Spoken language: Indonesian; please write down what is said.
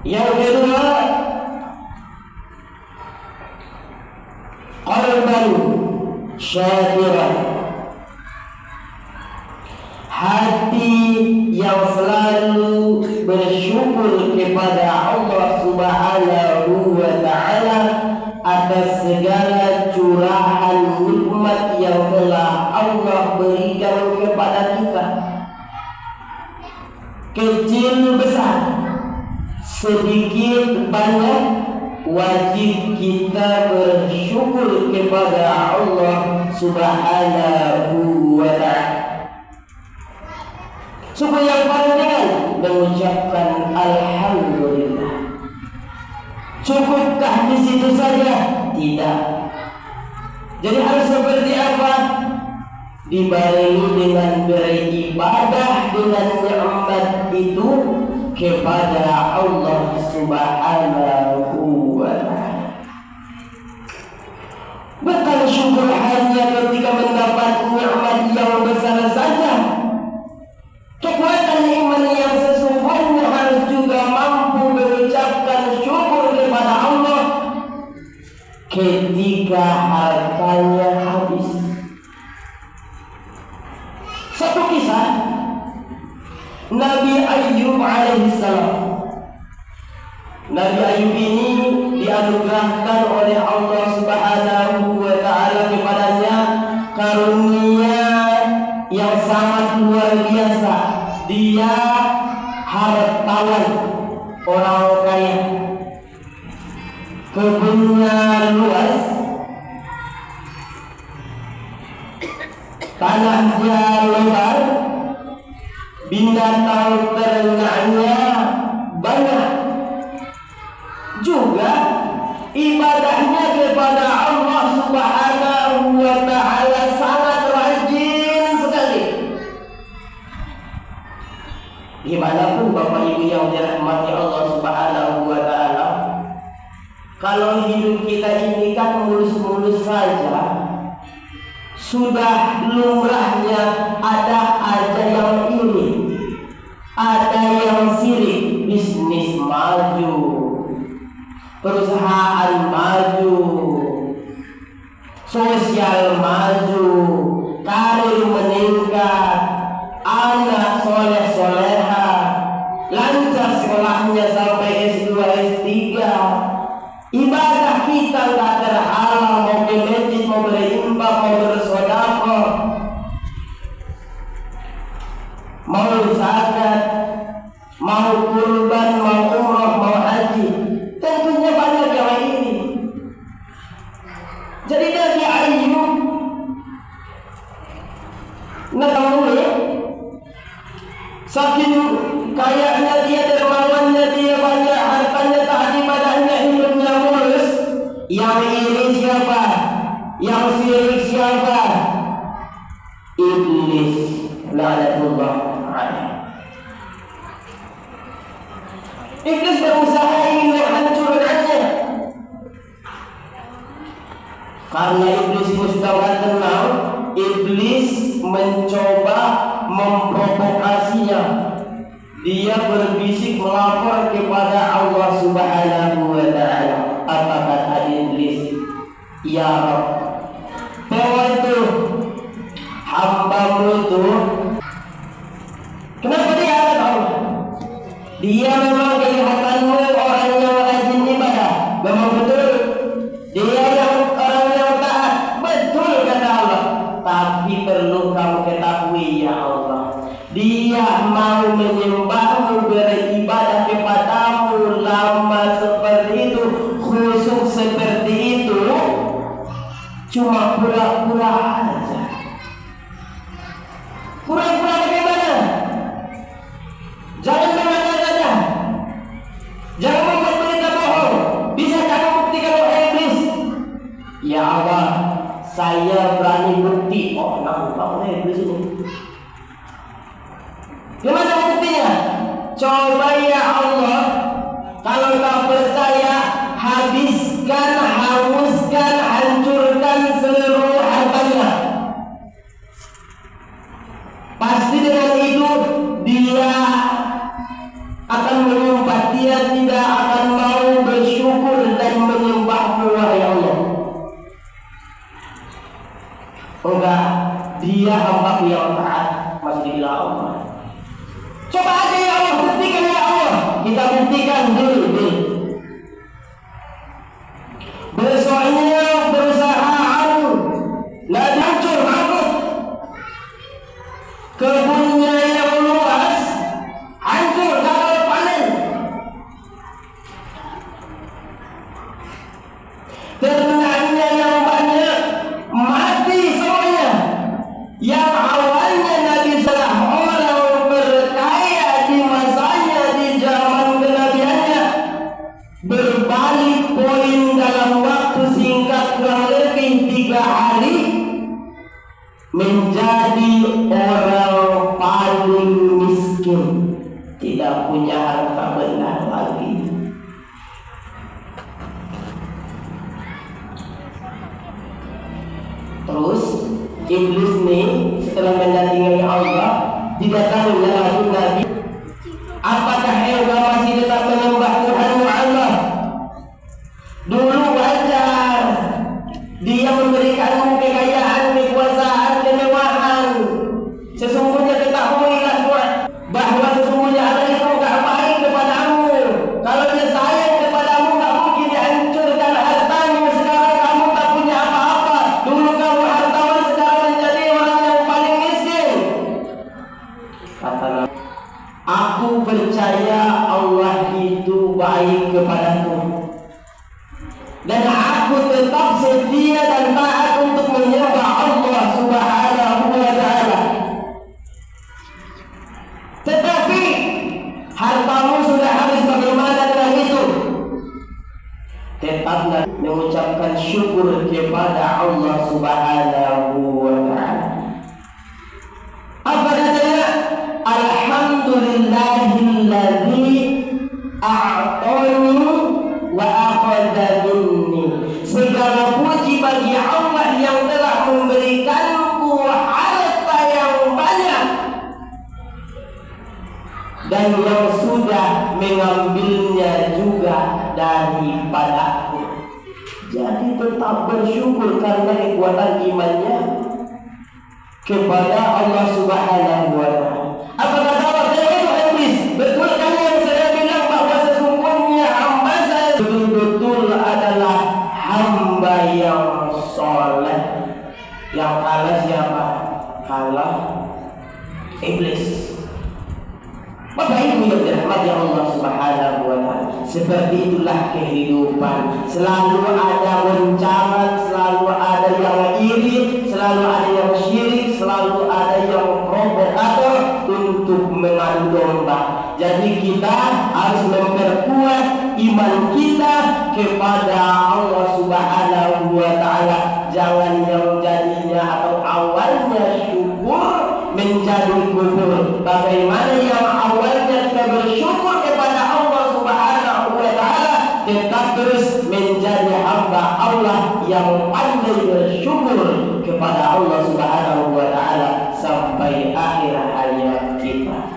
Yang kedua, qalban syakiran, hati yang selalu bersyukur kepada Allah Subhanahu wa ta'ala atas segala curahan nikmat yang telah Allah berikan kepada kita, kecil besar, sedikit banyak, wajib kita bersyukur kepada Allah Subhanahu wa ta'ala. Syukur yang paling ringan mengucapkan alhamdulillah. Cukupkah di situ saja? Tidak. Jadi harus seperti apa? Dibarengi dengan beribadah dengan nikmat itu kepada Allah Subhanahu wa ta'ala. Bukan syukur hanya ketika mendapat nikmat yang besar saja. Kekuatan iman yang sesungguhnya harus juga mampu mengucapkan syukur kepada Allah ketika hartanya habis. Satu kisah Nabi Ayyub alaihissalam. Nabi Ayyub ini dianugerahkan oleh Allah Subhanahu wa ta'ala kepadanya karunia yang sangat luar biasa. Dia hartawan, orang kaya, kebunnya luas, tanahnya lebar, binatang ternaknya banyak, juga ibadahnya kepada Allah Subhanahu wa ta'ala sangat rajin sekali. Dimanapun Bapak Ibu yang dirahmati Allah Subhanahu wa ta'ala, kalau hidup kita ini kan mulus-mulus saja, sudah lumrahnya ada aja yang iri, ada yang sirik. Bisnis maju, perusahaan maju, sosial maju, karir meningkat, anak soleh-soleha, lancar sekolahnya sampai S2, S3. Ibadah kita nggak terhalang, mau ke masjid, mau berinfak, mau bersedekah, mau zakat, mau kurban, mau umrah, mau haji. Tentunya banyak yang ini. Jadi Nabi Ayyub saking kayanya dia, dermawannya dia, banyak hartanya, taat ibadahnya, hidupnya mulus. Yang ini siapa? Yang sirik siapa? Iblis, laknatullah alaih. Iblis berusaha ingin menghancurkannya. Karena iblis itu sudah tidak kenal, iblis mencoba memprovokasinya. Dia berbisik melapor kepada Allah Subhanahu wa ta'ala. Apa kata iblis? Ya Rabb, bahwa itu hambamu itu, kenapa dia tahu? Dia memang kelihatanmu orang yang rajin ibadah, memang betul. Dia yang orang yang taat, betul kata Allah. Tapi perlu kamu ketahui ya Allah, dia mau menyembahmu, beribadah kepadamu lama seperti itu, khusyuk seperti itu, cuma pura-pura aja. Pura-pura bagaimana? Jangan mengada-ngada, jangan membuat berita bohong. Bisa kamu buktikan oleh iblis? Ya Allah, saya berani bukti. Oh, nampak oleh iblis ini. Gimana buktinya? Coba ya Allah, kalau tak percaya, habiskan, hanguskan, hancurkan seluruh hartanya. Pasti dengan itu dia akan menyumpah, dia tidak sekarang deal. Besoknya perusahaan lagi hancur bangkrut. Kebunnya yang luas hancur gagal panen. Ternaknya yang banyak mati semuanya. Yang awalnya Nabi salah orang berkaya di masanya, di zaman kenabiannya, berbalik poin dalam waktu singkat kurang lebih 3 hari menjadi orang paling miskin, tidak punya harta benda lagi. Terus iblis nih setelah mendatangi Allah didatangi lagi Nabi, apakah engkau masih tetap menyembah Tuhanmu Allah? Dulu wajar dia memberikanmu kekayaan, kekuasaan, kemewahan. Sesungguhnya ketahuilah bahwa sesungguhnya Allah itu gak baik kepadamu. Kalau dia sayang kepadamu gak mungkin dihancurkan hartamu. Sekarang kamu tak punya apa-apa. Dulu kamu hartawan, sekarang menjadi orang yang paling miskin. Kata Nabi, aku percaya Allah itu baik kepadaku, dan aku tetap setia dan taat untuk menyembah Allah Subhanahu wa ta'ala. Tetapi hartamu sudah habis, bagaimana dengan itu? Tetaplah mengucapkan syukur kepada Allah Subhanahu wa ta'ala. Apa katanya? Alhamdulillahilladzi a'tani wa akhadha minni. Segala puji bagi Allah yang telah memberikanku harta yang banyak dan yang sudah mengambilnya juga daripadaku. Jadi tetap bersyukur karena kekuatan imannya kepada Allah Subhanahu wa ta'ala. Apa kata Allah? Iblis, betul kan yang saya bilang bahwa sesungguhnya hamba saya betul-betul adalah hamba yang soleh. Yang kalah siapa? Kalah iblis. Bapak Ibu yang dirahmati Allah Subhanahu wa ta'ala, seperti itulah kehidupan. Selalu ada bencana, selalu ada yang iri, selalu ada yang syirik, selalu ada yang provokator untuk mengadu domba. Jadi kita harus memperkuat iman kita kepada Allah Subhanahu wa ta'ala. Jangan yang jadinya atau awalnya syukur menjadi kufur. Bagaimana yang awalnya kita bersyukur kepada Allah Subhanahu wa ta'ala, tetap terus menjadi hamba Allah yang pandai bersyukur kepada Allah Subhanahu wa ta'ala sampai akhir hayat kita.